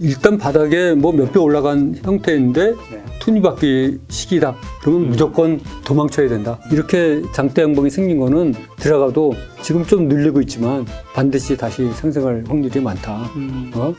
일단 바닥에 뭐 몇 배 올라간 형태인데 네. 톱니바퀴 시기다. 그러면 무조건 도망쳐야 된다. 이렇게 장대 양봉이 생긴 거는 들어가도 지금 좀 늘리고 있지만 반드시 다시 상승할 확률이 많다. 어?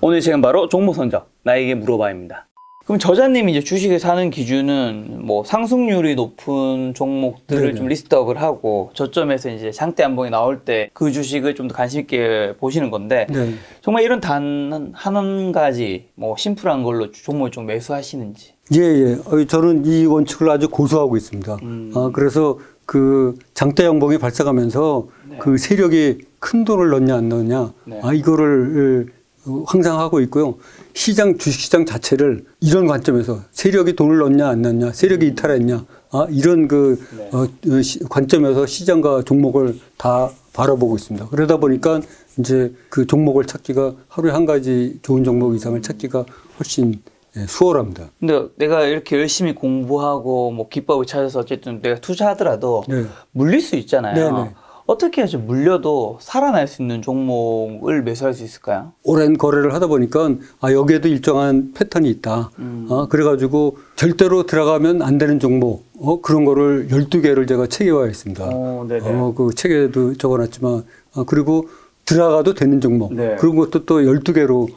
오늘 시간 바로 종목 선정 나에게 물어봐입니다. 그럼 저자님이 이제 주식을 사는 기준은 뭐 상승률이 높은 종목들을 네네. 좀 리스트업을 하고 저점에서 이제 장대 한봉이 나올 때 그 주식을 좀 더 관심 있게 보시는 건데 네. 정말 이런 단 한 가지 뭐 심플한 걸로 종목을 좀 매수하시는지. 예. 저는 이 원칙을 아주 고수하고 있습니다. 그래서 그 장대 양봉이 발생하면서 네. 그 세력이 큰 돈을 넣냐 안 넣냐 네. 이거를 항상 하고 있고요. 주식시장 자체를 이런 관점에서 세력이 돈을 넣냐 안 넣냐, 세력이 이탈했냐, 이런 네. 관점에서 시장과 종목을 다 바라보고 있습니다. 그러다 보니까 이제 그 종목을 찾기가 하루에 한 가지 좋은 종목 이상을 찾기가 훨씬 수월합니다. 근데 내가 이렇게 열심히 공부하고 뭐 기법을 찾아서 어쨌든 내가 투자하더라도 네. 물릴 수 있잖아요. 네네. 어떻게 해서 물려도 살아날 수 있는 종목을 매수할 수 있을까요? 오랜 거래를 하다 보니까 여기에도 일정한 패턴이 있다. 그래가지고 절대로 들어가면 안 되는 종목 그런 거를 12개를 제가 체계화했습니다. 네네. 그 책에도 적어놨지만 그리고 들어가도 되는 종목 네. 그런 것도 또 12개로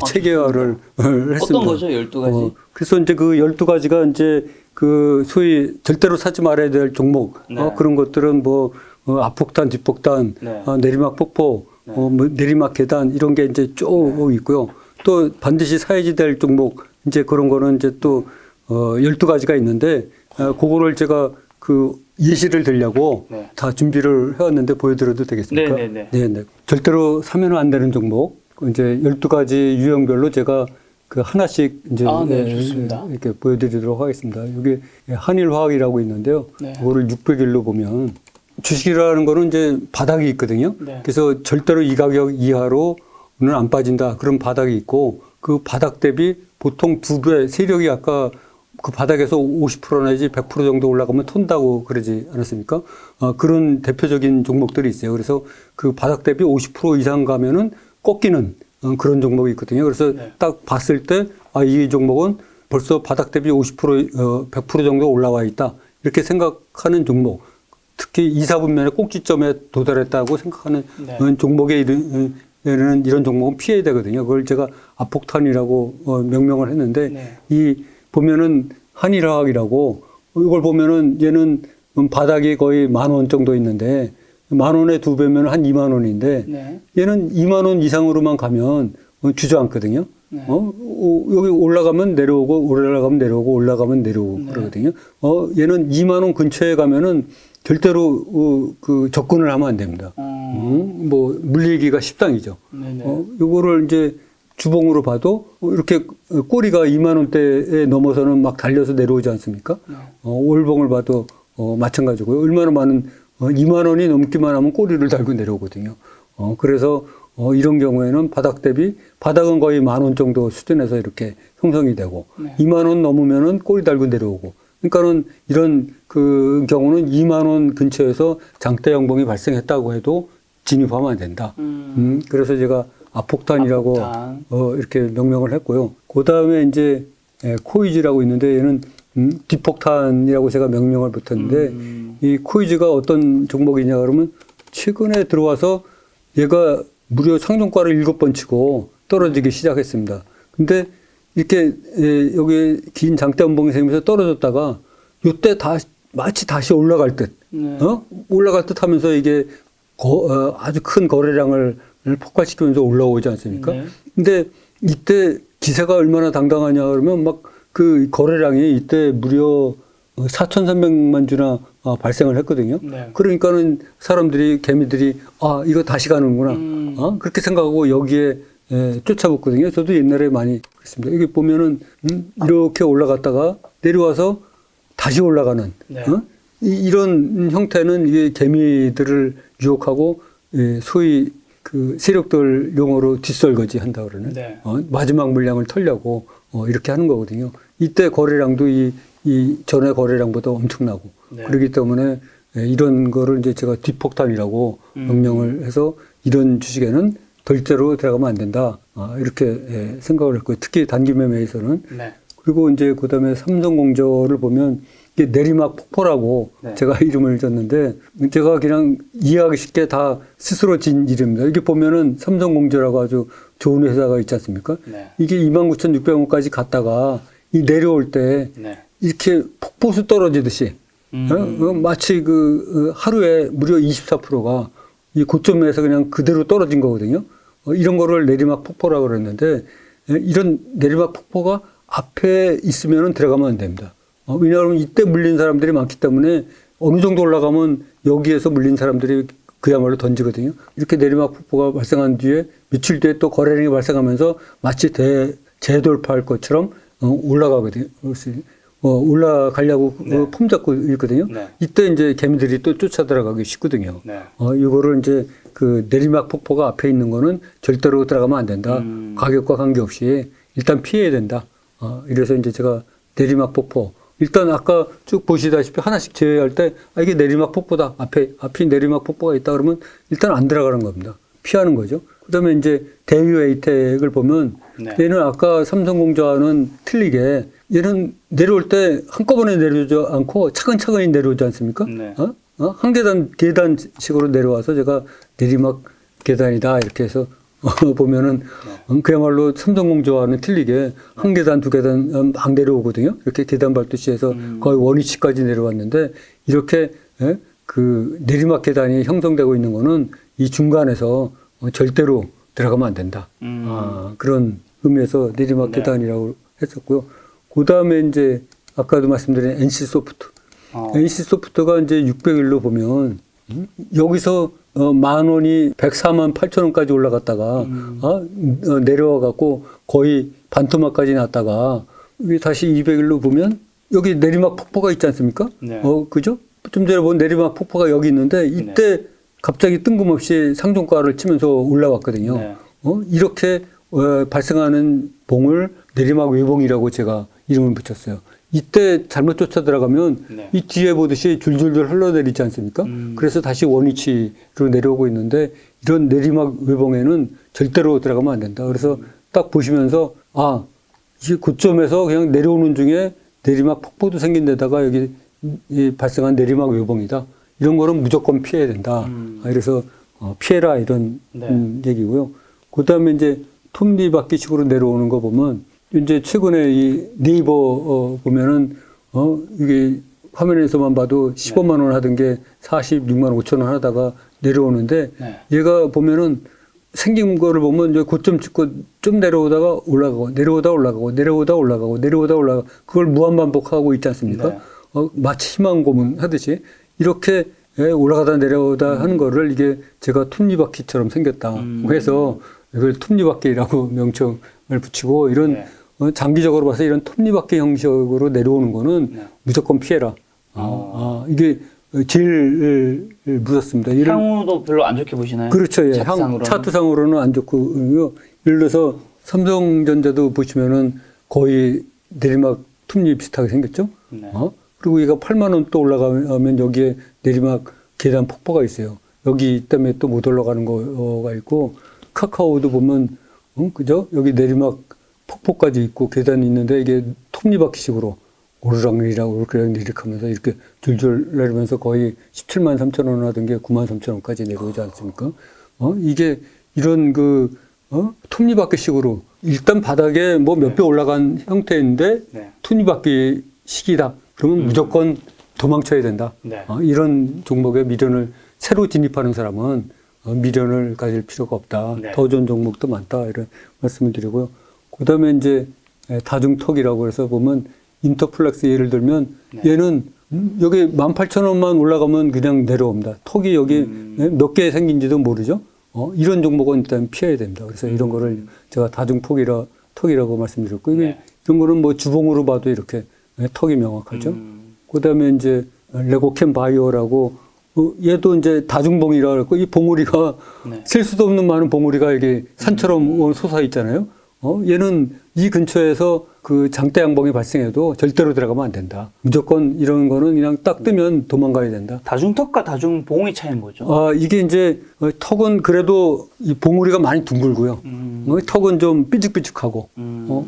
체계화를 했습니다. 어떤 거죠? 12가지? 그래서 이제 그 12가지가 이제 그 소위 절대로 사지 말아야 될 종목 네. 그런 것들은 뭐 앞폭탄, 뒷폭탄, 네. 내리막 폭포, 뭐 내리막 계단 이런 게 이제 쭉 있고요. 또 반드시 사야지 될 종목 이제 그런 거는 이제 또 12가지가 있는데 그거를 제가 그 예시를 들려고 네. 다 준비를 해왔는데 보여드려도 되겠습니까? 네네네. 절대로 사면 안 되는 종목 이제 12가지 유형별로 제가 그 하나씩 이제 네, 좋습니다. 이렇게 보여드리도록 하겠습니다. 여기 한일화학이라고 있는데요. 네. 그거를 600일로 보면 주식이라는 거는 이제 바닥이 있거든요. 네. 그래서 절대로 이 가격 이하로는 안 빠진다. 그런 바닥이 있고 그 바닥 대비 보통 2배 세력이 아까 그 바닥에서 50% 내지 100% 정도 올라가면 턴다고 그러지 않았습니까? 그런 대표적인 종목들이 있어요. 그래서 그 바닥 대비 50% 이상 가면은 꺾이는 그런 종목이 있거든요. 그래서 네. 딱 봤을 때 이 종목은 벌써 바닥 대비 50% 100% 정도 올라와 있다. 이렇게 생각하는 종목. 특히 2, 4분면의 꼭지점에 도달했다고 생각하는 네. 종목에 이런 종목은 피해야 되거든요. 그걸 제가 앞폭탄이라고 명명을 했는데 네. 이 보면은 한일화학이라고 이걸 보면은 얘는 바닥이 거의 10,000원 정도 있는데 10,000원의 2배면 한 20,000원인데 네. 얘는 20,000원 이상으로만 가면 주저앉거든요. 네. 여기 올라가면 내려오고 올라가면 내려오고 올라가면 내려오고 네. 그러거든요. 얘는 20,000원 근처에 가면은 절대로 그 접근을 하면 안 됩니다. 뭐 물리기가 십상이죠. 네네. 요거를 이제 주봉으로 봐도 이렇게 꼬리가 20,000원대에 넘어서는 막 달려서 내려오지 않습니까? 네. 월봉을 봐도 마찬가지고요. 얼마나 많은 20,000원이 넘기만 하면 꼬리를 달고 내려오거든요. 그래서 이런 경우에는 바닥 대비 바닥은 거의 10,000원 정도 수준에서 이렇게 형성이 되고 네. 20,000원 넘으면은 꼬리 달고 내려오고 그러니까는 이런 그 경우는 20,000원 근처에서 장대 양봉이 발생했다고 해도 진입하면 안 된다. 그래서 제가 앞폭탄이라고 앞폭탄. 이렇게 명명을 했고요. 그 다음에 이제 코이즈라고 있는데 얘는 뒷폭탄이라고 제가 명명을 붙였는데 이 코이즈가 어떤 종목이냐 그러면 최근에 들어와서 얘가 무려 상종가를 7번 치고 떨어지기 시작했습니다. 근데 이렇게 여기 긴 장대 연봉이 생기면서 떨어졌다가 요때 마치 다시 올라갈 듯, 네. 올라갈 듯 하면서 이게 아주 큰 거래량을 폭발시키면서 올라오지 않습니까? 네. 근데 이때 기세가 얼마나 당당하냐 그러면 막 그 거래량이 이때 무려 4,300만 주나 발생을 했거든요. 네. 그러니까는 개미들이 이거 다시 가는구나. 그렇게 생각하고 여기에 쫓아붙거든요. 저도 옛날에 많이 그랬습니다. 여기 보면은 이렇게 올라갔다가 내려와서 다시 올라가는 네. 이런 형태는 이게 개미들을 유혹하고 소위 그 세력들 용어로 뒷설거지 한다 그러는 네. 마지막 물량을 털려고 이렇게 하는 거거든요. 이때 거래량도 이 전에 거래량보다 엄청나고 네. 그렇기 때문에 이런 거를 이제 제가 뒷폭탄이라고 명명을 해서 이런 주식에는 절대로 들어가면 안 된다. 이렇게 생각을 했고요. 특히 단기 매매에서는. 네. 그리고 이제 그다음에 삼성공조를 보면 이게 내리막 폭포라고 네. 제가 이름을 줬는데 제가 그냥 이해하기 쉽게 다 스스로 진 이름입니다. 이게 보면은 삼성공조라고 아주 좋은 회사가 있지 않습니까? 네. 이게 29,600원까지 갔다가 이 내려올 때 네. 이렇게 폭포수 떨어지듯이 마치 그 하루에 무려 24%가 이 고점에서 그냥 그대로 떨어진 거거든요. 이런 거를 내리막 폭포라고 그랬는데 이런 내리막 폭포가 앞에 있으면은 들어가면 안 됩니다. 왜냐하면 이때 물린 사람들이 많기 때문에 어느 정도 올라가면 여기에서 물린 사람들이 그야말로 던지거든요. 이렇게 내리막 폭포가 발생한 뒤에 며칠 뒤에 또 거래량이 발생하면서 마치 재돌파할 것처럼 올라가거든요. 올라가려고 네. 폼 잡고 있거든요. 네. 이때 이때 이제 개미들이 또 쫓아 들어가기 쉽거든요. 네. 이거를 이제 그 내리막 폭포가 앞에 있는 거는 절대로 들어가면 안 된다. 가격과 관계없이 일단 피해야 된다. 이래서 이제 제가 내리막 폭포. 일단 아까 쭉 보시다시피 하나씩 제외할 때 이게 내리막 폭포다. 앞에 내리막 폭포가 있다 그러면 일단 안 들어가는 겁니다. 피하는 거죠. 그다음에 이제 대유 에이텍을 보면 네. 얘는 아까 삼성공조와는 틀리게 얘는 내려올 때 한꺼번에 내려오지 않고 차근차근히 내려오지 않습니까? 네. 한 계단식으로 내려와서 제가 내리막 계단이다 이렇게 해서 보면은 그야말로 삼성공조와는 틀리게 한 계단 두 계단 막 내려오거든요. 이렇게 계단 밟듯이 해서 거의 원위치까지 내려왔는데 이렇게 그 내리막 계단이 형성되고 있는 거는 이 중간에서 절대로 들어가면 안 된다. 그런 의미에서 내리막 네. 계단이라고 했었고요. 그 다음에 이제 아까도 말씀드린 NC소프트. NC소프트가 이제 600일로 보면 여기서 10,000원이 104만 8천원까지 올라갔다가 내려와 갖고 거의 반토막까지 났다가 이게 다시 200일로 보면 여기 내리막 폭포가 있지 않습니까? 네. 그죠? 좀 전에 본 내리막 폭포가 여기 있는데 이때 갑자기 뜬금없이 상종가를 치면서 올라왔거든요. 네. 이렇게 발생하는 봉을 내리막 외봉이라고 제가 이름을 붙였어요. 이때 잘못 쫓아 들어가면 네. 이 뒤에 보듯이 줄줄줄 흘러내리지 않습니까? 그래서 다시 원위치로 내려오고 있는데 이런 내리막 외봉에는 절대로 들어가면 안 된다. 그래서 딱 보시면서 이 고점에서 그냥 내려오는 중에 내리막 폭포도 생긴 데다가 여기 이 발생한 내리막 외봉이다. 이런 거는 무조건 피해야 된다. 그래서 피해라 이런 얘기고요. 그다음에 이제 톱니바퀴식으로 내려오는 거 보면 이제 최근에 이 네이버 보면은 이게 화면에서만 봐도 15만 원 하던 게 46만 5천 원 하다가 내려오는데 얘가 보면은 생긴 거를 보면 이제 고점 찍고 좀 내려오다가 올라가고 내려오다 올라가고 내려오다 올라가고 내려오다 올라가고 그걸 무한 반복하고 있지 않습니까? 마치 희망 고문 하듯이 이렇게 올라가다 내려오다 하는 거를 이게 제가 톱니바퀴처럼 생겼다 해서 이걸 톱니바퀴라고 명칭을 붙이고 이런 장기적으로 봐서 이런 톱니바퀴 형식으로 내려오는 거는 무조건 피해라. 이게 제일 무섭습니다. 향후도 별로 안 좋게 보시나요? 그렇죠. 예. 차트상으로는 안 좋고 예를 들어서 삼성전자도 보시면은 거의 내리막 톱니 비슷하게 생겼죠. 네. 그리고 얘가 8만 원 또 올라가면 여기에 내리막 계단 폭포가 있어요. 여기 때문에 또 못 올라가는 거가 있고 카카오도 보면 그죠? 여기 내리막 폭포까지 있고 계단이 있는데 이게 톱니바퀴식으로 오르락내리락 하면서 이렇게 줄줄 내리면서 거의 17만 3천 원 하던 게 9만 3천 원까지 내려오지 않습니까? 이게 이런 톱니바퀴식으로 일단 바닥에 뭐 몇 배 올라간 형태인데 톱니바퀴식이다. 그러면 무조건 도망쳐야 된다. 이런 종목에 미련을 새로 진입하는 사람은 미련을 가질 필요가 없다. 더 좋은 종목도 많다. 이런 말씀을 드리고요. 그 다음에 이제 다중턱이라고 해서 보면 인터플렉스 예를 들면 얘는 여기 18,000원만 올라가면 그냥 내려옵니다. 턱이 여기 몇 개 생긴지도 모르죠. 이런 종목은 일단 피해야 됩니다. 그래서 이런 거를 제가 턱이라고 말씀드렸고 이런 거는 뭐 주봉으로 봐도 이렇게 턱이 명확하죠. 그 다음에 이제 레고캠 바이오라고 얘도 이제 다중봉이라 그랬고 이 봉우리가 셀 수도 없는 많은 봉우리가 이게 산처럼 솟아 있잖아요. 얘는 이 근처에서 그 장대 양봉이 발생해도 절대로 들어가면 안 된다. 무조건 이런 거는 그냥 딱 뜨면 도망가야 된다. 다중턱과 다중봉의 차이는 뭐죠? 이게 이제 턱은 그래도 이 봉우리가 많이 둥글고요. 턱은 좀 삐죽삐죽하고,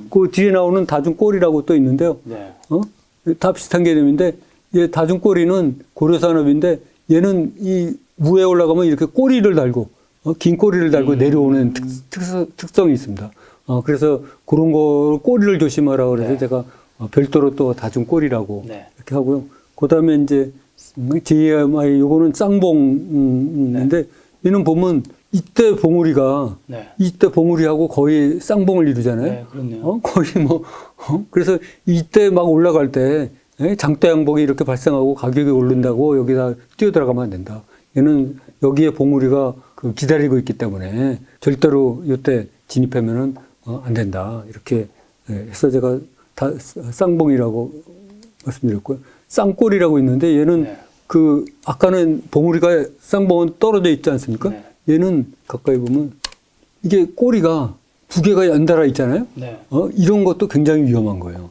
그 뒤에 나오는 다중꼬리라고 또 있는데요. 네. 다 비슷한 개념인데, 얘 다중꼬리는 고려산업인데, 얘는 이 위에 올라가면 이렇게 꼬리를 달고, 긴 꼬리를 달고 내려오는 특성이 있습니다. 그래서 그런 거 꼬리를 조심하라 그래서 네. 제가 별도로 또 다중꼬리라고 네. 이렇게 하고요. 그 다음에 이제 JMI 요거는 쌍봉인데 얘는 보면 이때 봉우리가 네. 이때 봉우리하고 거의 쌍봉을 이루잖아요. 네, 그렇네요. 거의 뭐 그래서 이때 막 올라갈 때 장대 양봉이 이렇게 발생하고 가격이 오른다고 여기다 뛰어 들어가면 안 된다. 얘는 여기에 봉우리가 기다리고 있기 때문에 절대로 이때 진입하면은 안 된다. 이렇게 해서 제가 다 쌍봉이라고 말씀드렸고요. 쌍꼬리라고 있는데 얘는 네. 아까는 봉우리가 쌍봉은 떨어져 있지 않습니까? 네. 얘는 가까이 보면 이게 꼬리가 두 개가 연달아 있잖아요. 네. 이런 것도 굉장히 위험한 거예요.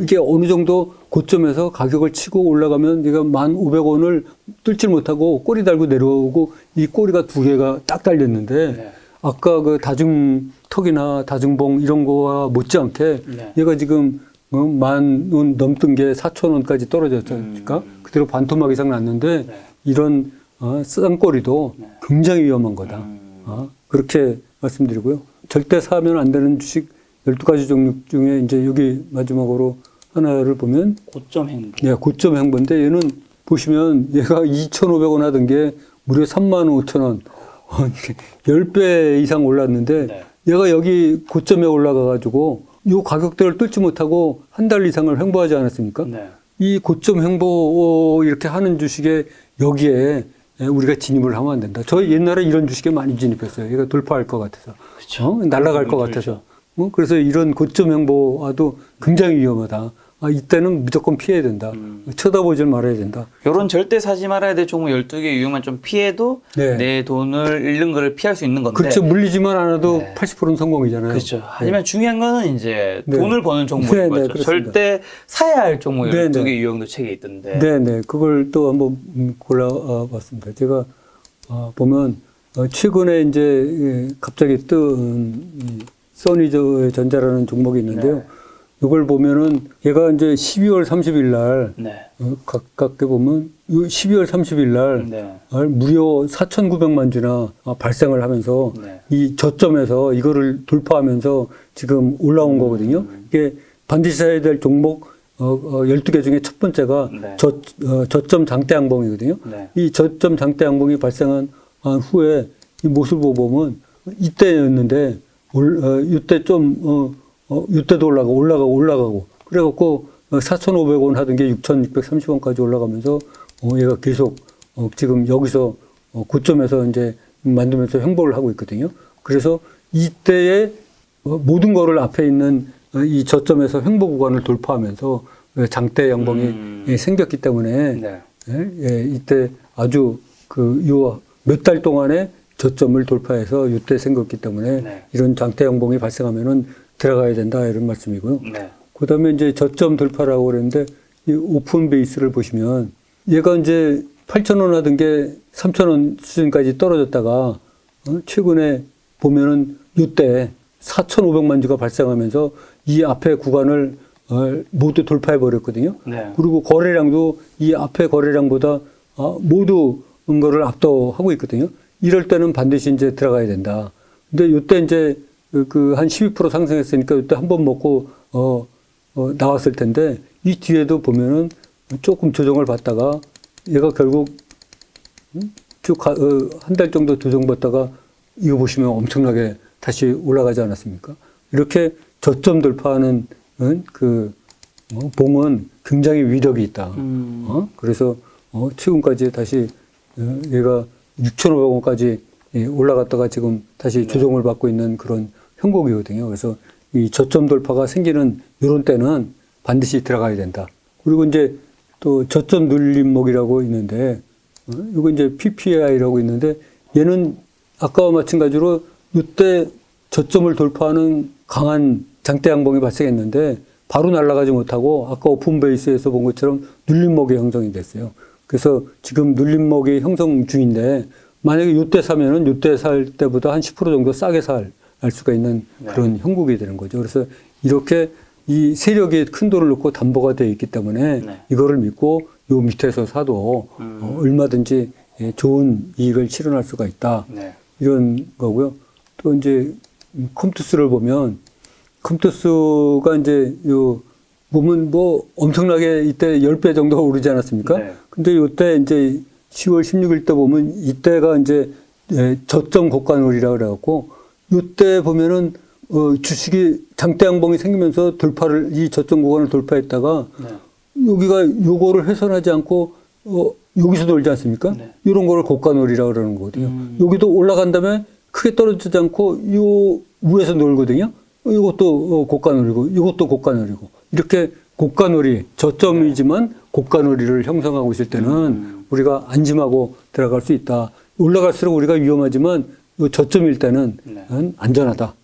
이게 어느 정도 고점에서 가격을 치고 올라가면 얘가 1,500원을 뚫질 못하고 꼬리 달고 내려오고 이 꼬리가 두 개가 딱 달렸는데 네. 아까 그 다중턱이나 다중봉 이런 거와 못지않게 네. 얘가 지금 10,000원 넘던 게 4,000원까지 떨어졌으니까 그대로 반토막 이상 났는데 네. 이런 쌍꼬리도 네. 굉장히 위험한 거다. 그렇게 말씀드리고요. 절대 사면 안 되는 주식 12가지 종류 중에 이제 여기 마지막으로 하나를 보면 고점 행보. 네, 고점 행보인데 얘는 보시면 얘가 2,500원 하던 게 무려 35,000원. 10배 이상 올랐는데 네. 얘가 여기 고점에 올라가 가지고 요 가격대를 뚫지 못하고 한 달 이상을 횡보하지 않았습니까? 네. 이 고점 횡보 이렇게 하는 주식에 여기에 우리가 진입을 하면 안 된다. 저 옛날에 이런 주식에 많이 진입했어요. 얘가 돌파할 것 같아서. 그쵸. 날아갈 것 같아서. 그래서 이런 고점 횡보와도 굉장히 위험하다. 이때는 무조건 피해야 된다. 쳐다보질 말아야 된다. 요런 절대 사지 말아야 될 종목 12개 유형만 좀 피해도 네. 내 돈을 잃는 거를 피할 수 있는 건데. 그렇죠. 물리지만 않아도 네. 80%는 성공이잖아요. 그렇죠. 하지만 중요한 거는 이제 네. 돈을 버는 종목인 네, 네, 거죠. 그렇습니다. 절대 사야 할 종목 네, 12개 네. 유형도 책에 있던데. 네네. 그걸 또 한번 골라봤습니다. 제가 보면 최근에 이제 갑자기 뜬 써니전자라는 종목이 있는데요. 네. 이걸 보면은 얘가 이제 12월 30일 날 네. 가깝게 보면 12월 30일 날 네. 무려 4,900만 주나 발생을 하면서 네. 이 저점에서 이거를 돌파하면서 지금 올라온 거거든요. 이게 반드시 사야 될 종목 12개 중에 첫 번째가 네. 저점 장대 양봉이거든요. 네. 이 저점 장대 양봉이 발생한 후에 이 모습을 보면 이때였는데 이때 좀 이때도 올라가고 그래갖고 4,500원 하던 게 6,630원까지 올라가면서 얘가 계속 지금 여기서 고점에서 이제 만들면서 횡보를 하고 있거든요. 그래서 이때에 모든 거를 앞에 있는 이 저점에서 횡보 구간을 돌파하면서 장대 양봉이 생겼기 때문에 네. 이때 아주 몇 달 동안에 저점을 돌파해서 이때 생겼기 때문에 네. 이런 장대 양봉이 발생하면은 들어가야 된다 이런 말씀이고요. 네. 그다음에 이제 저점 돌파라고 그랬는데 이 오픈 베이스를 보시면 얘가 이제 8,000원 하던 게 3,000원 수준까지 떨어졌다가 최근에 보면은 이때 4,500만 주가 발생하면서 이 앞에 구간을 모두 돌파해 버렸거든요. 네. 그리고 거래량도 이 앞에 거래량보다 모두 거를 압도하고 있거든요. 이럴 때는 반드시 이제 들어가야 된다. 근데 이때 이제 한 12% 상승했으니까 이때 한 번 먹고 나왔을 텐데 이 뒤에도 보면은 조금 조정을 받다가 얘가 결국 쭉 한 달 정도 조정받다가 이거 보시면 엄청나게 다시 올라가지 않았습니까? 이렇게 저점 돌파하는 봉은 굉장히 위력이 있다. 그래서 최근까지 다시 얘가 6,500원까지 올라갔다가 지금 다시 조정을 받고 있는 그런 형국이거든요. 그래서 이 저점 돌파가 생기는 이런 때는 반드시 들어가야 된다. 그리고 이제 또 저점 눌림목이라고 있는데, 이거 이제 PPI라고 있는데, 얘는 아까와 마찬가지로 이때 저점을 돌파하는 강한 장대 양봉이 발생했는데 바로 날아가지 못하고 아까 오픈 베이스에서 본 것처럼 눌림목이 형성이 됐어요. 그래서 지금 눌림목이 형성 중인데 만약에 이때 사면은 이때 살 때보다 한 10% 정도 싸게 살 수가 있는 그런 형국이 되는 거죠. 그래서 이렇게 이 세력이 큰 돈을 넣고 담보가 되어 있기 때문에 이거를 믿고 요 밑에서 사도 얼마든지 좋은 이익을 실현할 수가 있다. 이런 거고요. 또 이제 컴투스를 보면 컴투스가 이제 요 보면 뭐 엄청나게 이때 10배 정도 오르지 않았습니까? 근데 요때 이제 10월 16일 때 보면 이때가 이제 저점 고가놀이라 그래갖고 요때 보면은 주식이 장대 양봉이 생기면서 이 저점 구간을 돌파했다가 여기가 요거를 훼손하지 않고 여기서 놀지 않습니까? 이런 거를 고가놀이라 그러는 거거든요. 여기도 올라간 다음에 크게 떨어지지 않고 요 위에서 놀거든요. 이것도 고가놀이고 이것도 고가놀이고 이렇게 고가놀이 저점이지만 고가놀이를 형성하고 있을 때는 우리가 안심하고 들어갈 수 있다. 올라갈수록 우리가 위험하지만 요 저점일 때는 안전하다.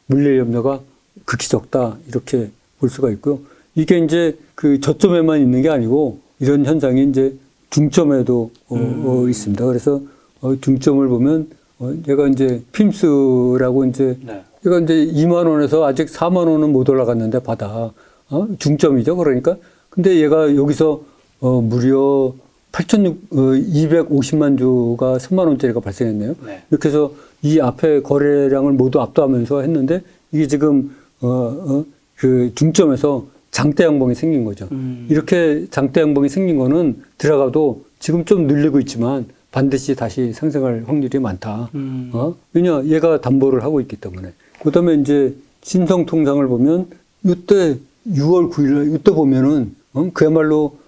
물릴 염려가 극히 적다. 이렇게 볼 수가 있고요. 이게 이제 그 저점에만 있는 게 아니고 이런 현상이 이제 중점에도 있습니다. 그래서 중점을 보면 얘가 이제 핌스라고 이제 얘가 이제 2만 원에서 아직 4만 원은 못 올라갔는데 바다 중점이죠. 그러니까 근데 얘가 여기서 무려 8,250만 주가 3만 원짜리가 발생했네요. 이렇게 해서 이 앞에 거래량을 모두 압도하면서 했는데 이게 지금 그 중점에서 장대 양봉이 생긴 거죠. 이렇게 장대 양봉이 생긴 거는 들어가도 지금 좀 늘리고 있지만 반드시 다시 상승할 확률이 많다. 왜냐 얘가 담보를 하고 있기 때문에. 그다음에 이제 신성통상을 보면 이때 6월 9일 이때 보면은 그야말로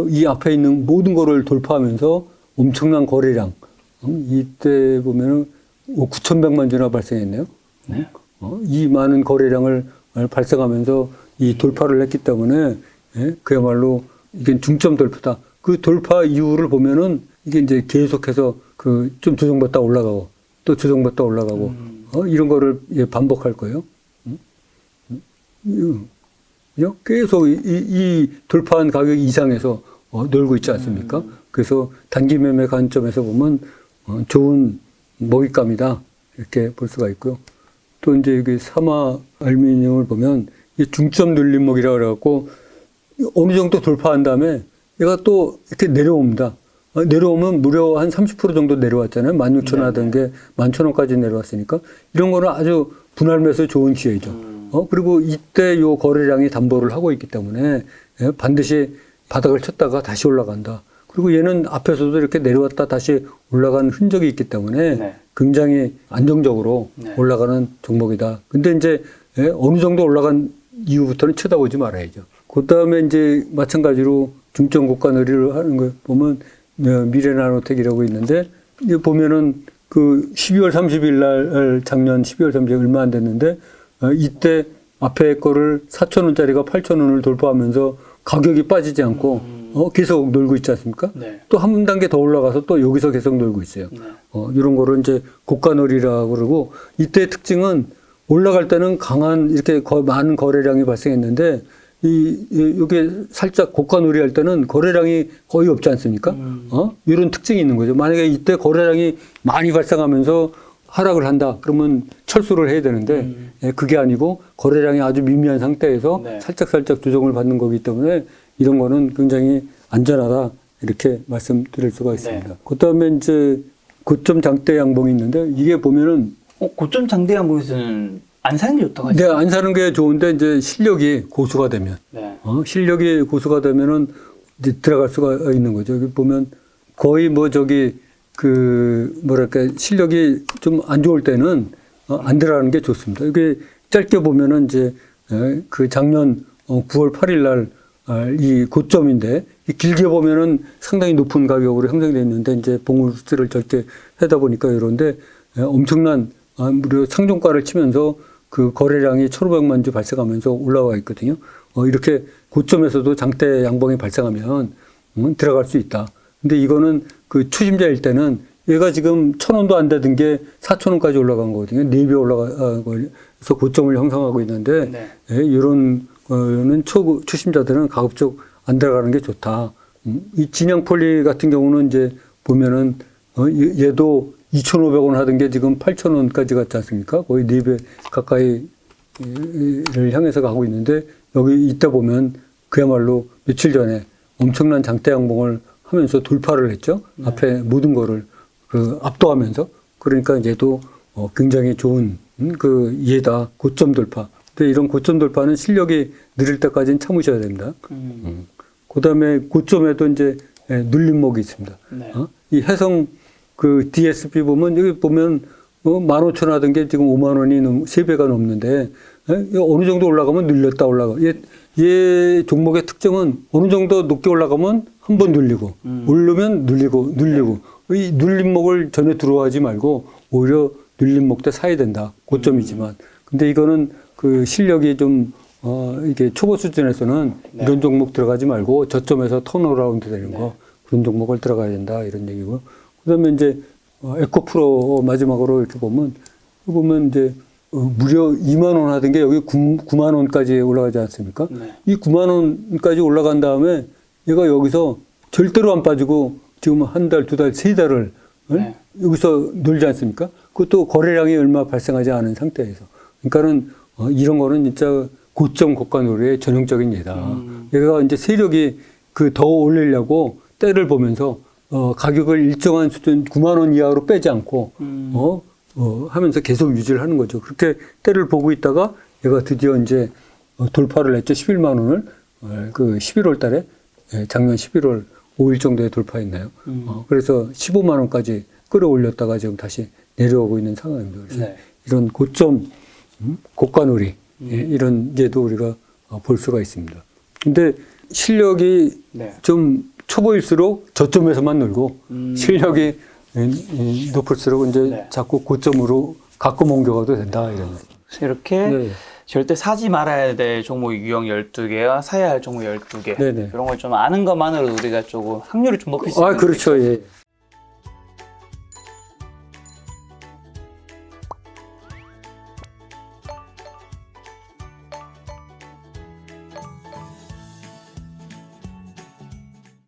이 앞에 있는 모든 거를 돌파하면서 엄청난 거래량. 이때 보면은 9,100만 주나 발생했네요. 이 많은 거래량을 발생하면서 이 돌파를 했기 때문에 그야말로 이게 중점 돌파다. 그 돌파 이후를 보면은 이게 이제 계속해서 그 좀 조정받다 올라가고 또 조정받다 올라가고 이런 거를 반복할 거예요. 계속 이 돌파한 가격 이상에서 놀고 있지 않습니까? 그래서 단기 매매 관점에서 보면 좋은 먹잇감이다 이렇게 볼 수가 있고요. 또 이제 여기 사마 알루미늄을 보면 중점 눌림목이라 그래갖고 어느 정도 돌파한 다음에 얘가 또 이렇게 내려옵니다. 내려오면 무려 한 30% 정도 내려왔잖아요. 16,000원 하던 게 11,000원까지 내려왔으니까 이런 거는 아주 분할 매수 좋은 기회죠. 그리고 이때 요 거래량이 담보를 하고 있기 때문에 반드시 바닥을 쳤다가 다시 올라간다. 그리고 얘는 앞에서도 이렇게 내려왔다 다시 올라간 흔적이 있기 때문에 굉장히 안정적으로 올라가는 종목이다. 근데 이제 어느 정도 올라간 이후부터는 쳐다보지 말아야죠. 그 다음에 이제 마찬가지로 중점 고가 놀이를 하는 거 보면 미래나노텍이라고 있는데 보면은 그 12월 30일 날 작년 12월 30일 얼마 안 됐는데 이때 앞에 거를 4,000원짜리가 8,000원을 돌파하면서 가격이 빠지지 않고 계속 놀고 있지 않습니까? 또 한 단계 더 올라가서 또 여기서 계속 놀고 있어요. 이런 거를 이제 고가놀이라고 그러고 이때의 특징은 올라갈 때는 강한 이렇게 많은 거래량이 발생했는데 이게 살짝 고가놀이 할 때는 거래량이 거의 없지 않습니까? 이런 특징이 있는 거죠. 만약에 이때 거래량이 많이 발생하면서 하락을 한다. 그러면 철수를 해야 되는데 그게 아니고 거래량이 아주 미미한 상태에서 살짝 조정을 받는 거기 때문에 이런 거는 굉장히 안전하다. 이렇게 말씀드릴 수가 있습니다. 그다음에 이제 고점 장대 양봉이 있는데 이게 보면은 고점 장대 양봉에서는 안 사는 게 좋다고 하죠. 네, 안 사는 게 좋은데 이제 실력이 고수가 되면 실력이 고수가 되면은 이제 들어갈 수가 있는 거죠. 여기 보면 거의 뭐 그 뭐랄까 실력이 좀 안 좋을 때는 안 들어가는 게 좋습니다. 이게 짧게 보면은 이제 그 작년 9월 8일 날 이 고점인데 길게 보면은 상당히 높은 가격으로 형성되어 있는데 이제 봉우수를 적게 하다 보니까 이런데 엄청난 무려 상종가를 치면서 그 거래량이 1,500만 주 발생하면서 올라와 있거든요. 이렇게 고점에서도 장대 양봉이 발생하면 들어갈 수 있다. 근데 이거는 그 초심자일 때는 얘가 지금 1,000원도 안 되던 게 4,000원까지 올라간 거거든요. 4배 올라가서 고점을 형성하고 있는데 네. 예, 이런 거는 초심자들은 가급적 안 들어가는 게 좋다. 이 진양폴리 같은 경우는 이제 보면은 얘도 2,500원 하던 게 지금 8,000원까지 갔지 않습니까? 거의 4배 가까이를 향해서 가고 있는데 여기 이따 보면 그야말로 며칠 전에 엄청난 장대 양봉을 하면서 돌파를 했죠. 앞에 모든 거를 압도하면서. 그러니까 얘도 굉장히 좋은 얘다. 고점 돌파. 근데 이런 고점 돌파는 실력이 느릴 때까지는 참으셔야 됩니다. 그 다음에 고점에도 이제 눌림목이 있습니다. 네. 이 해성 DSP 보면 여기 보면 15,000원 하던 게 지금 5만 원이 3배가 넘는데 어느 정도 올라가면 눌렸다 올라가. 얘 종목의 특징은 어느 정도 높게 올라가면 한 번 눌리고 오르면 눌리고 이 눌림목을 전혀 들어하지 말고 오히려 눌림목 때 사야 된다. 고점이지만. 근데 이거는 실력이 좀 이게 초보 수준에서는 네. 이런 종목 들어가지 말고 저점에서 턴어라운드 되는 거 그런 종목을 들어가야 된다 이런 얘기고. 그다음에 이제 에코프로 마지막으로 이렇게 보면 이제 무려 2만 원 하던 게 여기 9만 원까지 올라가지 않습니까? 네. 이 9만 원까지 올라간 다음에 얘가 여기서 절대로 안 빠지고 지금 한 달, 2달, 3달을 네. 여기서 놀지 않습니까? 그것도 거래량이 얼마 발생하지 않은 상태에서. 그러니까는 이런 거는 진짜 고점 고가 놀이의 전형적인 예다. 얘가 이제 세력이 더 올리려고 때를 보면서 가격을 일정한 수준 9만 원 이하로 빼지 않고 하면서 계속 유지를 하는 거죠. 그렇게 때를 보고 있다가 얘가 드디어 이제 돌파를 했죠. 11만 원을 11월 달에 작년 11월 5일 정도에 돌파했나요? 그래서 15만 원까지 끌어올렸다가 지금 다시 내려오고 있는 상황입니다. 그래서 네. 이런 고점 고가놀이 이런 예도 우리가 볼 수가 있습니다. 근데 실력이 네. 좀 초보일수록 저점에서만 놀고 실력이 높을수록 이제 네. 자꾸 고점으로 가끔 옮겨가도 된다 이런. 이렇게 네. 절대 사지 말아야 될 종목 유형 12개와 사야 할 종목 12개 네네. 이런 걸 좀 아는 것만으로도 우리가 조금 확률을 좀 높일 수 있는 그렇죠. 예.